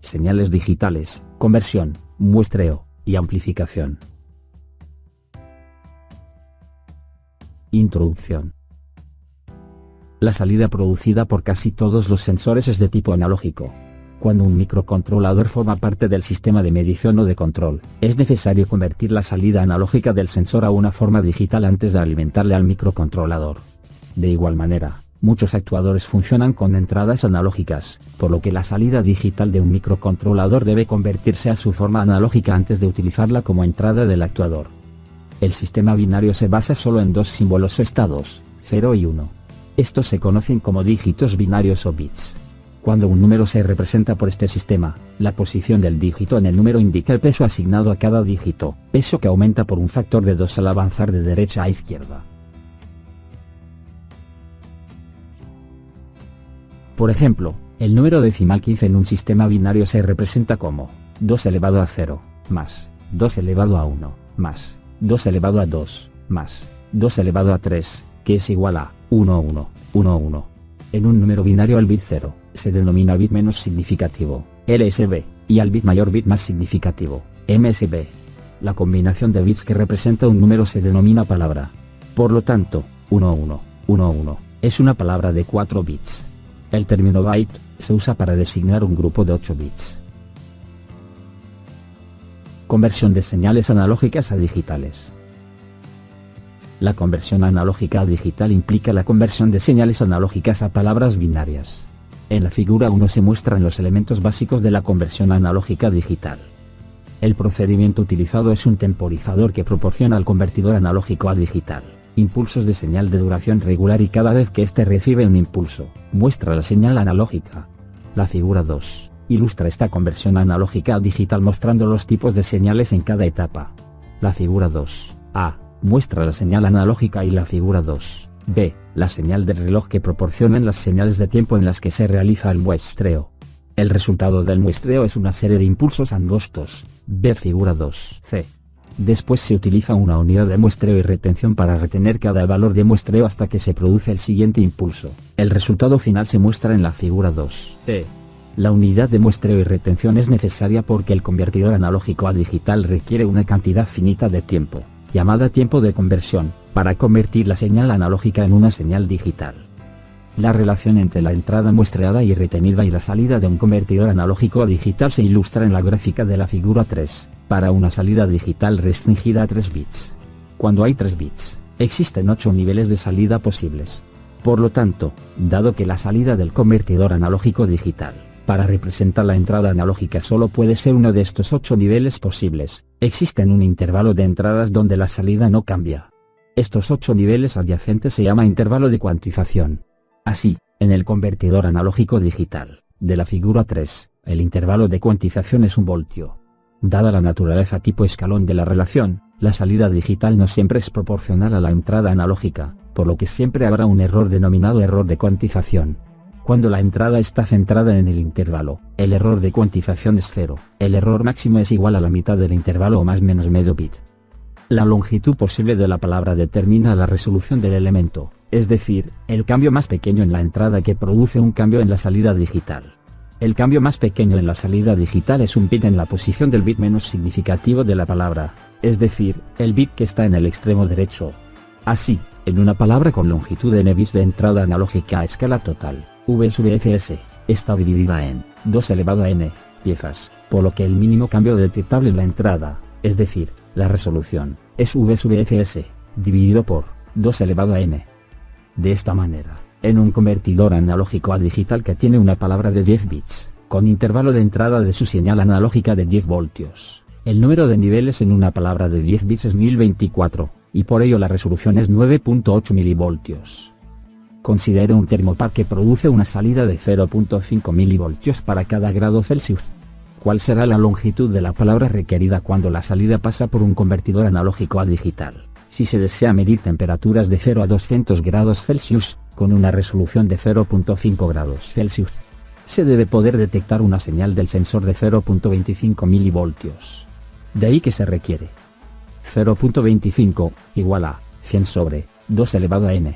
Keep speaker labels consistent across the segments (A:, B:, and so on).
A: señales digitales, conversión, muestreo y amplificación. Introducción. La salida producida por casi todos los sensores es de tipo analógico. Cuando un microcontrolador forma parte del sistema de medición o de control, es necesario convertir la salida analógica del sensor a una forma digital antes de alimentarle al microcontrolador. De igual manera, muchos actuadores funcionan con entradas analógicas, por lo que la salida digital de un microcontrolador debe convertirse a su forma analógica antes de utilizarla como entrada del actuador. El sistema binario se basa solo en dos símbolos o estados, 0 y 1. Estos se conocen como dígitos binarios o bits. Cuando un número se representa por este sistema, la posición del dígito en el número indica el peso asignado a cada dígito, peso que aumenta por un factor de 2 al avanzar de derecha a izquierda. Por ejemplo, el número decimal 15 en un sistema binario se representa como 2 elevado a 0, más 2 elevado a 1, más 2 elevado a 2, más 2 elevado a 3, que es igual a 1, 1, 1, 1. En un número binario al bit 0, se denomina bit menos significativo, LSB, y al bit mayor bit más significativo, MSB. La combinación de bits que representa un número se denomina palabra. Por lo tanto, 1, 1, 1, 1, es una palabra de 4 bits. El término byte se usa para designar un grupo de 8 bits. Conversión de señales analógicas a digitales. La conversión analógica a digital implica la conversión de señales analógicas a palabras binarias. En la figura 1 se muestran los elementos básicos de la conversión analógica a digital. El procedimiento utilizado es un temporizador que proporciona al convertidor analógico a digital impulsos de señal de duración regular y cada vez que éste recibe un impulso, muestra la señal analógica. La figura 2 ilustra esta conversión analógica a digital mostrando los tipos de señales en cada etapa. La figura 2a muestra la señal analógica y la figura 2b, la señal del reloj que proporcionan las señales de tiempo en las que se realiza el muestreo. El resultado del muestreo es una serie de impulsos angostos, ver figura 2c. Después se utiliza una unidad de muestreo y retención para retener cada valor de muestreo hasta que se produce el siguiente impulso. El resultado final se muestra en la figura 2e. La unidad de muestreo y retención es necesaria porque el convertidor analógico a digital requiere una cantidad finita de tiempo, llamada tiempo de conversión, para convertir la señal analógica en una señal digital. La relación entre la entrada muestreada y retenida y la salida de un convertidor analógico a digital se ilustra en la gráfica de la figura 3, para una salida digital restringida a 3 bits. Cuando hay 3 bits, existen 8 niveles de salida posibles. Por lo tanto, dado que la salida del convertidor analógico digital, para representar la entrada analógica solo puede ser uno de estos 8 niveles posibles, existen un intervalo de entradas donde la salida no cambia. Estos 8 niveles adyacentes se llama intervalo de cuantización. Así, en el convertidor analógico digital, de la figura 3, el intervalo de cuantización es 1 voltio. Dada la naturaleza tipo escalón de la relación, la salida digital no siempre es proporcional a la entrada analógica, por lo que siempre habrá un error denominado error de cuantización. Cuando la entrada está centrada en el intervalo, el error de cuantización es 0, el error máximo es igual a la mitad del intervalo o más menos medio bit. La longitud posible de la palabra determina la resolución del elemento, es decir, el cambio más pequeño en la entrada que produce un cambio en la salida digital. El cambio más pequeño en la salida digital es un bit en la posición del bit menos significativo de la palabra, es decir, el bit que está en el extremo derecho. Así, en una palabra con longitud n bits de entrada analógica a escala total, v sub fs, está dividida en 2 elevado a n piezas, por lo que el mínimo cambio detectable en la entrada, es decir, la resolución, es v sub fs, dividido por 2 elevado a n. De esta manera, en un convertidor analógico a digital que tiene una palabra de 10 bits, con intervalo de entrada de su señal analógica de 10 voltios, el número de niveles en una palabra de 10 bits es 1024, y por ello la resolución es 9.8 milivoltios. Considere un termopar que produce una salida de 0.5 milivoltios para cada grado Celsius. ¿Cuál será la longitud de la palabra requerida cuando la salida pasa por un convertidor analógico a digital? Si se desea medir temperaturas de 0 a 200 grados Celsius, con una resolución de 0.5 grados Celsius, se debe poder detectar una señal del sensor de 0.25 milivoltios. De ahí que se requiere 0.25 igual a 100 sobre 2 elevado a n.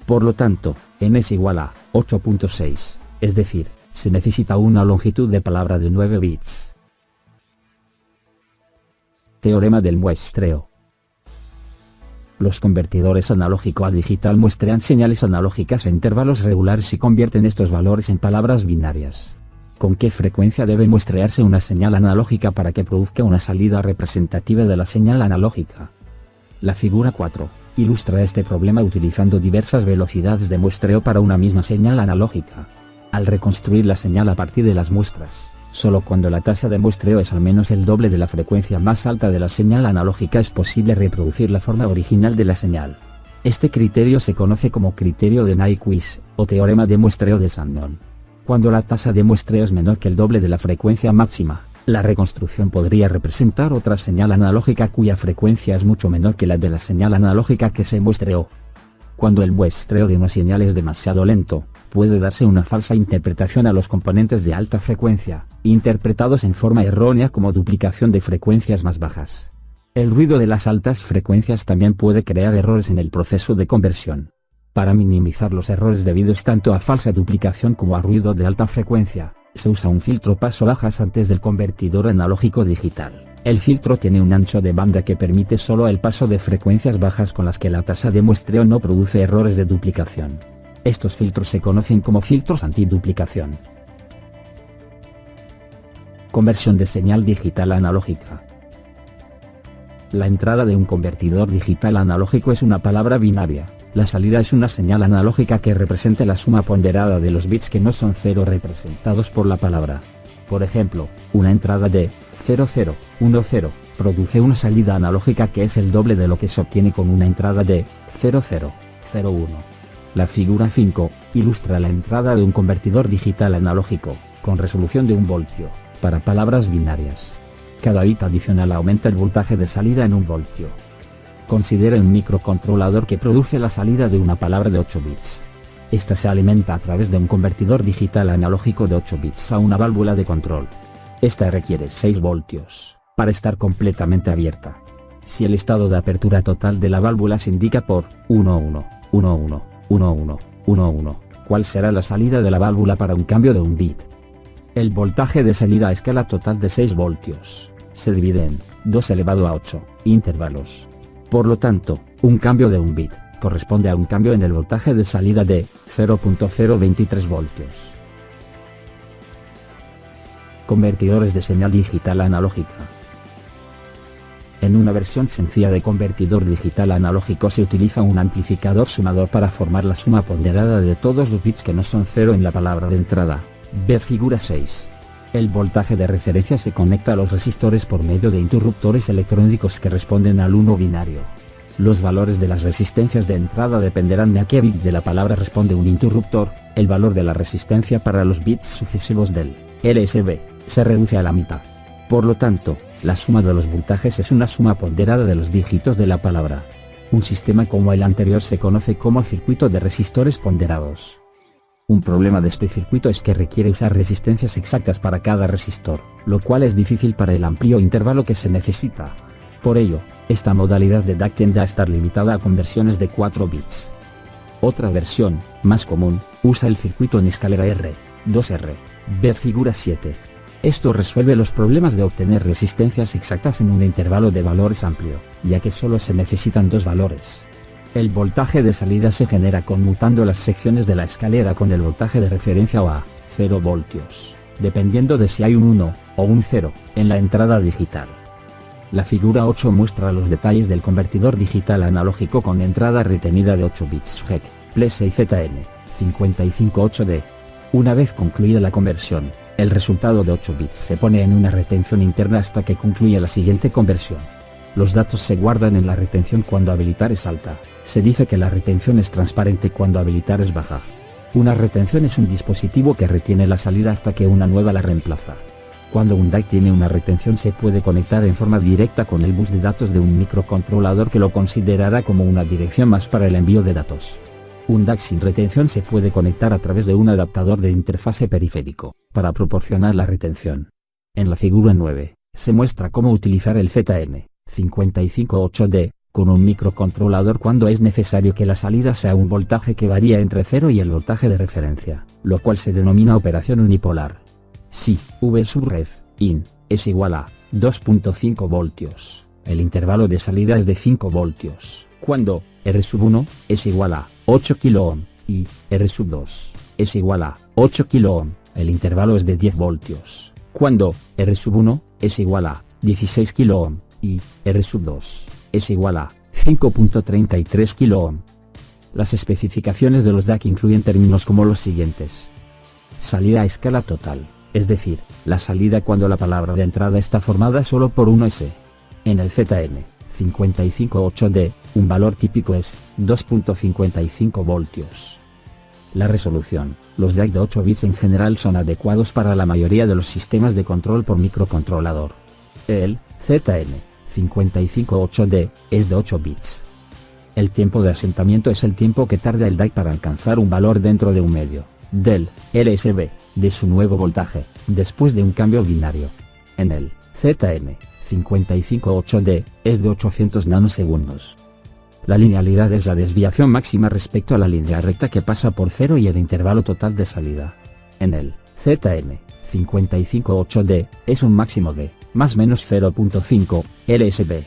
A: Por lo tanto, n es igual a 8.6, es decir, se necesita una longitud de palabra de 9 bits. Teorema del muestreo. Los convertidores analógico a digital muestrean señales analógicas a intervalos regulares y convierten estos valores en palabras binarias. ¿Con qué frecuencia debe muestrearse una señal analógica para que produzca una salida representativa de la señal analógica? La figura 4 ilustra este problema utilizando diversas velocidades de muestreo para una misma señal analógica. Al reconstruir la señal a partir de las muestras, solo cuando la tasa de muestreo es al menos el doble de la frecuencia más alta de la señal analógica es posible reproducir la forma original de la señal. Este criterio se conoce como criterio de Nyquist, o teorema de muestreo de Shannon. Cuando la tasa de muestreo es menor que el doble de la frecuencia máxima, la reconstrucción podría representar otra señal analógica cuya frecuencia es mucho menor que la de la señal analógica que se muestreó. Cuando el muestreo de una señal es demasiado lento, puede darse una falsa interpretación a los componentes de alta frecuencia, interpretados en forma errónea como duplicación de frecuencias más bajas. El ruido de las altas frecuencias también puede crear errores en el proceso de conversión. Para minimizar los errores debidos tanto a falsa duplicación como a ruido de alta frecuencia, se usa un filtro paso bajas antes del convertidor analógico digital. El filtro tiene un ancho de banda que permite solo el paso de frecuencias bajas con las que la tasa de muestreo no produce errores de duplicación. Estos filtros se conocen como filtros antiduplicación. Conversión de señal digital analógica. La entrada de un convertidor digital analógico es una palabra binaria. La salida es una señal analógica que representa la suma ponderada de los bits que no son cero representados por la palabra. Por ejemplo, una entrada de 0010 produce una salida analógica que es el doble de lo que se obtiene con una entrada de 0001. La figura 5 ilustra la entrada de un convertidor digital analógico, con resolución de 1 voltio, para palabras binarias. Cada bit adicional aumenta el voltaje de salida en 1 voltio. Considera un microcontrolador que produce la salida de una palabra de 8 bits. Esta se alimenta a través de un convertidor digital analógico de 8 bits a una válvula de control. Esta requiere 6 voltios, para estar completamente abierta. Si el estado de apertura total de la válvula se indica por 11, 11, 11, 11, ¿cuál será la salida de la válvula para un cambio de 1 bit? El voltaje de salida a escala total de 6 voltios, se divide en 2 elevado a 8 intervalos. Por lo tanto, un cambio de 1 bit corresponde a un cambio en el voltaje de salida de 0.023 voltios. Convertidores de señal digital analógica. En una versión sencilla de convertidor digital analógico se utiliza un amplificador sumador para formar la suma ponderada de todos los bits que no son cero en la palabra de entrada. Ver figura 6. El voltaje de referencia se conecta a los resistores por medio de interruptores electrónicos que responden al 1 binario. Los valores de las resistencias de entrada dependerán de a qué bit de la palabra responde un interruptor. El valor de la resistencia para los bits sucesivos del LSB se reduce a la mitad. Por lo tanto, la suma de los voltajes es una suma ponderada de los dígitos de la palabra. Un sistema como el anterior se conoce como circuito de resistores ponderados. Un problema de este circuito es que requiere usar resistencias exactas para cada resistor, lo cual es difícil para el amplio intervalo que se necesita. Por ello, esta modalidad de DAC tiende a estar limitada a conversiones de 4 bits. Otra versión, más común, usa el circuito en escalera R, 2R, ver figura 7. Esto resuelve los problemas de obtener resistencias exactas en un intervalo de valores amplio, ya que solo se necesitan 2 valores. El voltaje de salida se genera conmutando las secciones de la escalera con el voltaje de referencia o a 0 voltios, dependiendo de si hay un 1 o un 0 en la entrada digital. La figura 8 muestra los detalles del convertidor digital analógico con entrada retenida de 8 bits JEC, PLESE y ZN, 558D. Una vez concluida la conversión, el resultado de 8 bits se pone en una retención interna hasta que concluya la siguiente conversión. Los datos se guardan en la retención cuando habilitar es alta. Se dice que la retención es transparente cuando habilitar es baja. Una retención es un dispositivo que retiene la salida hasta que una nueva la reemplaza. Cuando un DAC tiene una retención se puede conectar en forma directa con el bus de datos de un microcontrolador que lo considerará como una dirección más para el envío de datos. Un DAC sin retención se puede conectar a través de un adaptador de interfase periférico, para proporcionar la retención. En la figura 9, se muestra cómo utilizar el ZN 558D con un microcontrolador cuando es necesario que la salida sea un voltaje que varía entre 0 y el voltaje de referencia, lo cual se denomina operación unipolar. Si V sub ref in es igual a 2.5 voltios, el intervalo de salida es de 5 voltios, cuando R sub 1 es igual a 8 kΩ y R sub 2 es igual a 8 kΩ, el intervalo es de 10 voltios, cuando R sub 1 es igual a 16 kΩ y R sub 2 es igual a 5.33 kΩ. Las especificaciones de los DAC incluyen términos como los siguientes. Salida a escala total, es decir, la salida cuando la palabra de entrada está formada solo por 1S. En el ZN558D, un valor típico es 2.55 voltios. La resolución. Los DAC de 8 bits en general son adecuados para la mayoría de los sistemas de control por microcontrolador. El ZN558D es de 8 bits. El tiempo de asentamiento es el tiempo que tarda el DAC para alcanzar un valor dentro de un medio del LSB de su nuevo voltaje, después de un cambio binario. En el ZN558D es de 800 nanosegundos. La linealidad es la desviación máxima respecto a la línea recta que pasa por 0 y el intervalo total de salida. En el ZN558D es un máximo de más menos 0.5 LSB.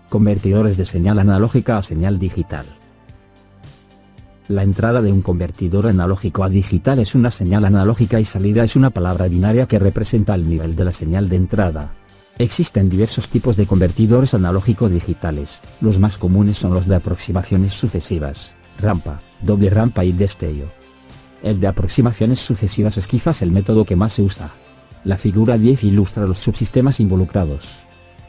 A: Convertidores de señal analógica a señal digital. La entrada de un convertidor analógico a digital es una señal analógica y salida es una palabra binaria que representa el nivel de la señal de entrada. Existen diversos tipos de convertidores analógico-digitales, los más comunes son los de aproximaciones sucesivas, rampa, doble rampa y destello. El de aproximaciones sucesivas es quizás el método que más se usa. La figura 10 ilustra los subsistemas involucrados.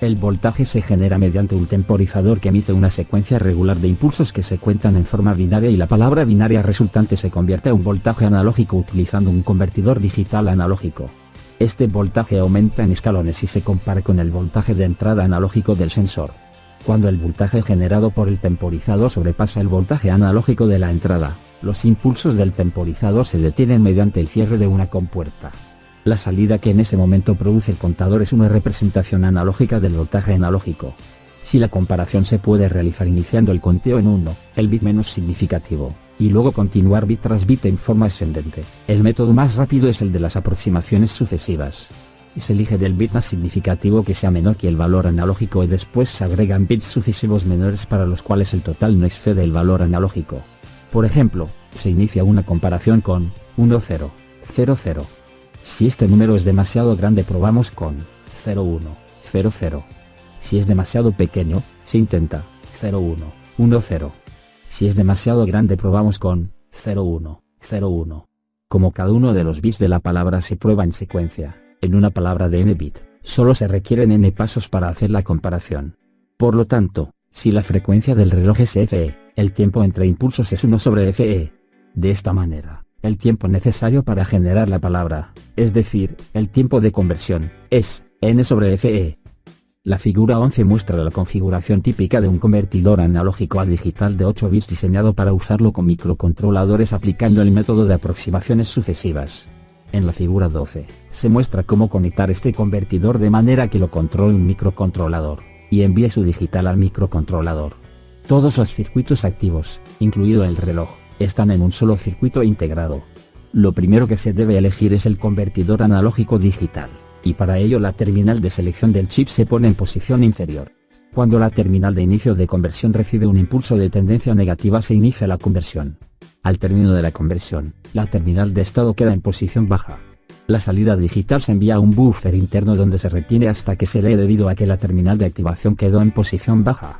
A: El voltaje se genera mediante un temporizador que emite una secuencia regular de impulsos que se cuentan en forma binaria y la palabra binaria resultante se convierte a un voltaje analógico utilizando un convertidor digital analógico. Este voltaje aumenta en escalones y se compara con el voltaje de entrada analógico del sensor. Cuando el voltaje generado por el temporizador sobrepasa el voltaje analógico de la entrada, los impulsos del temporizador se detienen mediante el cierre de una compuerta. La salida que en ese momento produce el contador es una representación analógica del voltaje analógico. Si la comparación se puede realizar iniciando el conteo en 1, el bit menos significativo, y luego continuar bit tras bit en forma ascendente, el método más rápido es el de las aproximaciones sucesivas. Y se elige del bit más significativo que sea menor que el valor analógico y después se agregan bits sucesivos menores para los cuales el total no excede el valor analógico. Por ejemplo, se inicia una comparación con 1 0 0 0. Si este número es demasiado grande probamos con 0 1 0 0. Si es demasiado pequeño, se intenta 0 1 1 0. Si es demasiado grande probamos con 0 1 0 1. Como cada uno de los bits de la palabra se prueba en secuencia, en una palabra de n bit, solo se requieren n pasos para hacer la comparación. Por lo tanto, si la frecuencia del reloj es Fe, el tiempo entre impulsos es 1 sobre Fe. De esta manera, el tiempo necesario para generar la palabra, es decir, el tiempo de conversión, es n sobre Fe. La figura 11 muestra la configuración típica de un convertidor analógico a digital de 8 bits diseñado para usarlo con microcontroladores aplicando el método de aproximaciones sucesivas. En la figura 12, se muestra cómo conectar este convertidor de manera que lo controle un microcontrolador, y envíe su digital al microcontrolador. Todos los circuitos activos, incluido el reloj, están en un solo circuito integrado. Lo primero que se debe elegir es el convertidor analógico digital, y para ello la terminal de selección del chip se pone en posición inferior. Cuando la terminal de inicio de conversión recibe un impulso de tendencia negativa se inicia la conversión. Al término de la conversión, la terminal de estado queda en posición baja. La salida digital se envía a un buffer interno donde se retiene hasta que se lee debido a que la terminal de activación quedó en posición baja.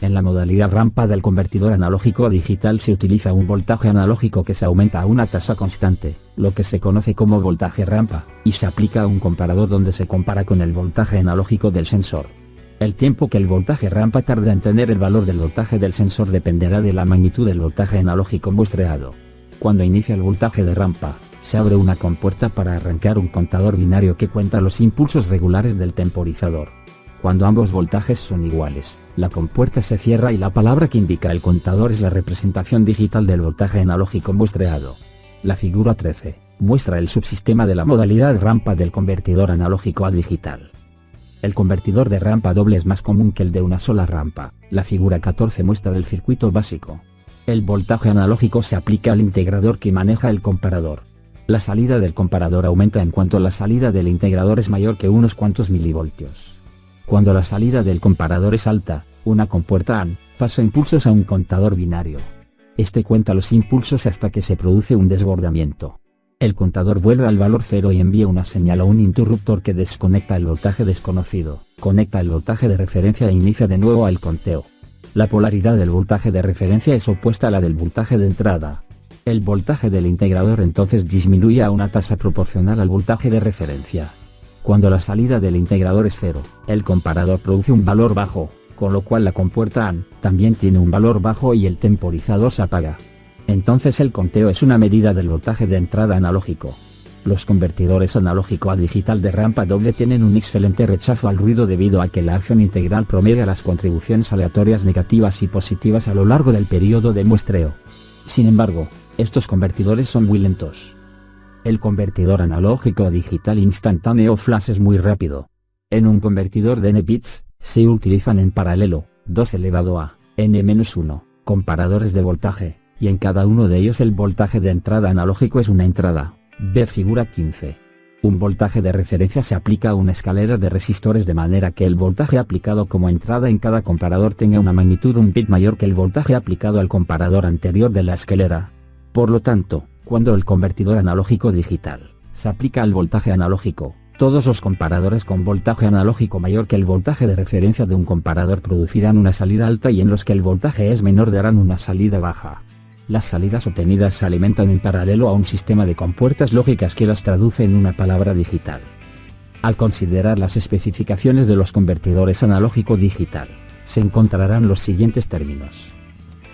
A: En la modalidad rampa del convertidor analógico a digital se utiliza un voltaje analógico que se aumenta a una tasa constante, lo que se conoce como voltaje rampa, y se aplica a un comparador donde se compara con el voltaje analógico del sensor. El tiempo que el voltaje rampa tarda en tener el valor del voltaje del sensor dependerá de la magnitud del voltaje analógico muestreado. Cuando inicia el voltaje de rampa, se abre una compuerta para arrancar un contador binario que cuenta los impulsos regulares del temporizador. Cuando ambos voltajes son iguales, la compuerta se cierra y la palabra que indica el contador es la representación digital del voltaje analógico muestreado. La figura 13 muestra el subsistema de la modalidad rampa del convertidor analógico a digital. El convertidor de rampa doble es más común que el de una sola rampa. La figura 14 muestra el circuito básico. El voltaje analógico se aplica al integrador que maneja el comparador. La salida del comparador aumenta en cuanto la salida del integrador es mayor que unos cuantos milivoltios. Cuando la salida del comparador es alta, una compuerta AND pasa impulsos a un contador binario. Este cuenta los impulsos hasta que se produce un desbordamiento. El contador vuelve al valor 0 y envía una señal a un interruptor que desconecta el voltaje desconocido, conecta el voltaje de referencia e inicia de nuevo el conteo. La polaridad del voltaje de referencia es opuesta a la del voltaje de entrada. El voltaje del integrador entonces disminuye a una tasa proporcional al voltaje de referencia. Cuando la salida del integrador es 0, el comparador produce un valor bajo, con lo cual la compuerta AND también tiene un valor bajo y el temporizador se apaga. Entonces el conteo es una medida del voltaje de entrada analógico. Los convertidores analógico a digital de rampa doble tienen un excelente rechazo al ruido debido a que la acción integral promedia las contribuciones aleatorias negativas y positivas a lo largo del periodo de muestreo. Sin embargo, estos convertidores son muy lentos. El convertidor analógico a digital instantáneo flash es muy rápido. En un convertidor de n bits, se utilizan en paralelo, 2 elevado a n-1, comparadores de voltaje, y en cada uno de ellos el voltaje de entrada analógico es una entrada. Ver figura 15. Un voltaje de referencia se aplica a una escalera de resistores de manera que el voltaje aplicado como entrada en cada comparador tenga una magnitud un bit mayor que el voltaje aplicado al comparador anterior de la escalera. Por lo tanto, cuando el convertidor analógico digital se aplica al voltaje analógico, todos los comparadores con voltaje analógico mayor que el voltaje de referencia de un comparador producirán una salida alta y en los que el voltaje es menor darán una salida baja. Las salidas obtenidas se alimentan en paralelo a un sistema de compuertas lógicas que las traduce en una palabra digital. Al considerar las especificaciones de los convertidores analógico-digital, se encontrarán los siguientes términos.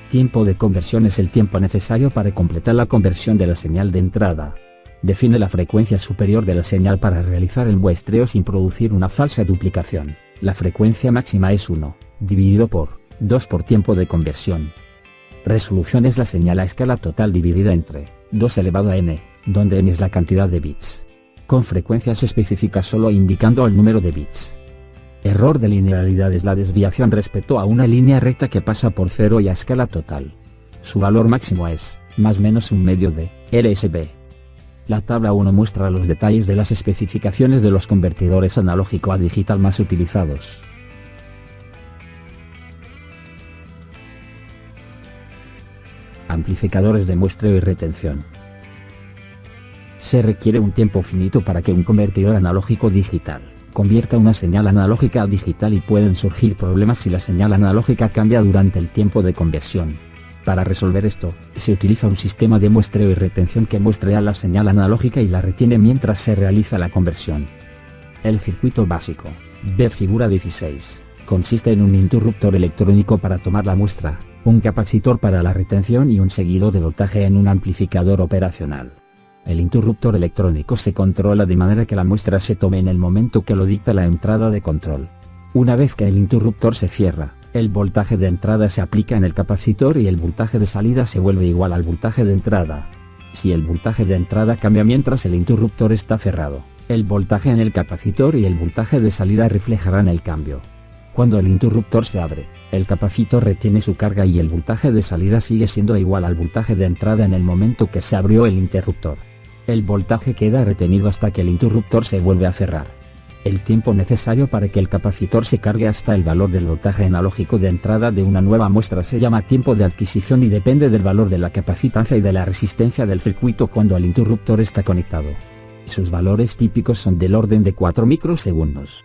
A: Tiempo de conversión es el tiempo necesario para completar la conversión de la señal de entrada. Define la frecuencia superior de la señal para realizar el muestreo sin producir una falsa duplicación. La frecuencia máxima es 1, dividido por 2 por tiempo de conversión. Resolución es la señal a escala total dividida entre 2 elevado a n, donde n es la cantidad de bits. Con frecuencia se especifica solo indicando el número de bits. Error de linealidad es la desviación respecto a una línea recta que pasa por 0 y a escala total. Su valor máximo es, más o menos un medio de LSB. La tabla 1 muestra los detalles de las especificaciones de los convertidores analógico a digital más utilizados. Amplificadores de muestreo y retención. Se requiere un tiempo finito para que un convertidor analógico digital convierta una señal analógica a digital y pueden surgir problemas si la señal analógica cambia durante el tiempo de conversión. Para resolver esto, se utiliza un sistema de muestreo y retención que muestrea la señal analógica y la retiene mientras se realiza la conversión. El circuito básico, ver figura 16, consiste en un interruptor electrónico para tomar la muestra, un capacitor para la retención y un seguidor de voltaje en un amplificador operacional. El interruptor electrónico se controla de manera que la muestra se tome en el momento que lo dicta la entrada de control. Una vez que el interruptor se cierra, el voltaje de entrada se aplica en el capacitor y el voltaje de salida se vuelve igual al voltaje de entrada. Si el voltaje de entrada cambia mientras el interruptor está cerrado, el voltaje en el capacitor y el voltaje de salida reflejarán el cambio. Cuando el interruptor se abre, el capacitor retiene su carga y el voltaje de salida sigue siendo igual al voltaje de entrada en el momento que se abrió el interruptor. El voltaje queda retenido hasta que el interruptor se vuelve a cerrar. El tiempo necesario para que el capacitor se cargue hasta el valor del voltaje analógico de entrada de una nueva muestra se llama tiempo de adquisición y depende del valor de la capacitancia y de la resistencia del circuito cuando el interruptor está conectado. Sus valores típicos son del orden de 4 microsegundos.